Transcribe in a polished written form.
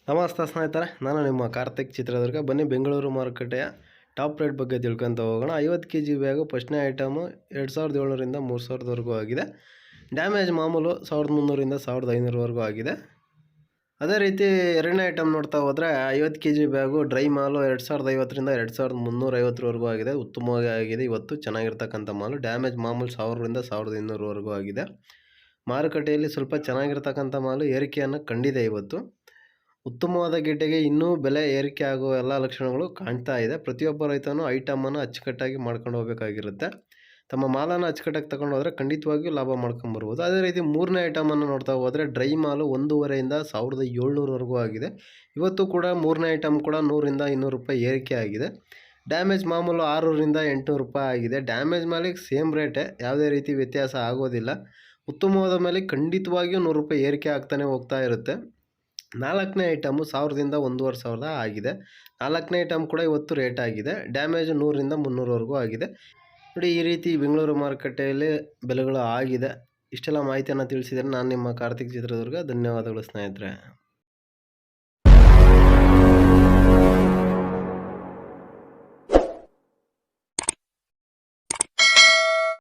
ನಮಸ್ತೆ ಸ್ನೇಹಿತರೆ, ನಾನು ನಿಮ್ಮ ಕಾರ್ತಿಕ್ ಚಿತ್ರದುರ್ಗ. ಬನ್ನಿ ಬೆಂಗಳೂರು ಮಾರುಕಟ್ಟೆಯ ಟಾಪ್ ರೇಟ್ ಬಗ್ಗೆ ತಿಳ್ಕೊಂತ ಹೋಗೋಣ. 50 kg ಬ್ಯಾಗು ಫಸ್ಟ್ನೇ ಐಟಮು 2700ರಿಂದ 3000ವರೆಗೂ ಆಗಿದೆ. ಡ್ಯಾಮೇಜ್ ಮಾಮೂಲು 1300ರಿಂದ 1500ವರೆಗೂ ಆಗಿದೆ. ಅದೇ ರೀತಿ ಎರಡನೇ ಐಟಮ್ ನೋಡ್ತಾ ಹೋದರೆ 50 kg ಬ್ಯಾಗು ಡ್ರೈ ಮಾಲು 2050ರಿಂದ 2350ವರೆಗೂ ಆಗಿದೆ. ಉತ್ತಮವಾಗಿ ಆಗಿದೆ. ಇವತ್ತು ಚೆನ್ನಾಗಿರ್ತಕ್ಕಂಥ ಮಾಲು. ಡ್ಯಾಮೇಜ್ ಮಾಮೂಲು 1000ರಿಂದ 1200ವರೆಗೂ ಆಗಿದೆ. ಮಾರುಕಟ್ಟೆಯಲ್ಲಿ ಸ್ವಲ್ಪ ಚೆನ್ನಾಗಿರ್ತಕ್ಕಂಥ ಮಾಲು ಏರಿಕೆಯನ್ನು ಕಂಡಿದೆ. ಇವತ್ತು ಉತ್ತಮವಾದ ಗೆಡ್ಡೆಗೆ ಇನ್ನೂ ಬೆಲೆ ಏರಿಕೆ ಆಗುವ ಎಲ್ಲ ಲಕ್ಷಣಗಳು ಕಾಣ್ತಾ ಇದೆ. ಪ್ರತಿಯೊಬ್ಬ ರೈತನು ಐಟಮನ್ನು ಅಚ್ಚುಕಟ್ಟಾಗಿ ಮಾಡ್ಕೊಂಡು ಹೋಗಬೇಕಾಗಿರುತ್ತೆ. ತಮ್ಮ ಮಾಲನ್ನು ಅಚ್ಚುಕಟ್ಟಾಗಿ ತಗೊಂಡು ಹೋದರೆ ಖಂಡಿತವಾಗಿಯೂ ಲಾಭ ಮಾಡ್ಕೊಂಬರ್ಬೋದು. ಅದೇ ರೀತಿ ಮೂರನೇ ಐಟಮನ್ನು ನೋಡ್ತಾ ಹೋದರೆ ಡ್ರೈ ಮಾಲು 1,500ರಿಂದ 1700ವರೆಗೂ ಆಗಿದೆ. ಇವತ್ತು ಕೂಡ ಮೂರನೇ ಐಟಮ್ ಕೂಡ 100ರಿಂದ 200 ರೂಪಾಯಿ ಏರಿಕೆ ಆಗಿದೆ. ಡ್ಯಾಮೇಜ್ ಮಾಮೂಲು 600ರಿಂದ 800 ರೂಪಾಯಿ ಆಗಿದೆ. ಡ್ಯಾಮೇಜ್ ಮಾಲಿಗೆ ಸೇಮ್ ರೇಟೇ, ಯಾವುದೇ ರೀತಿ ವ್ಯತ್ಯಾಸ ಆಗೋದಿಲ್ಲ. ಉತ್ತಮವಾದ ಮೇಲೆ ಖಂಡಿತವಾಗಿಯೂ 100 ರೂಪಾಯಿ ಏರಿಕೆ ಆಗ್ತಾನೆ ಹೋಗ್ತಾ ಇರುತ್ತೆ. ನಾಲ್ಕನೇ ಐಟಮು 1000ದಿಂದ 1500 ಆಗಿದೆ. ನಾಲ್ಕನೇ ಐಟಮ್ ಕೂಡ ಇವತ್ತು ರೇಟ್ ಆಗಿದೆ. ಡ್ಯಾಮೇಜು 100ರಿಂದ 300ವರೆಗೂ ಆಗಿದೆ. ನೋಡಿ, ಈ ರೀತಿ ಬೆಂಗಳೂರು ಮಾರುಕಟ್ಟೆಯಲ್ಲಿ ಬೆಲೆಗಳು ಆಗಿದೆ. ಇಷ್ಟೆಲ್ಲ ಮಾಹಿತಿಯನ್ನು ತಿಳಿಸಿದರೆ ನಾನು ನಿಮ್ಮ ಕಾರ್ತಿಕ್ ಚಿತ್ರದುರ್ಗ. ಧನ್ಯವಾದಗಳು ಸ್ನೇಹಿತರೆ.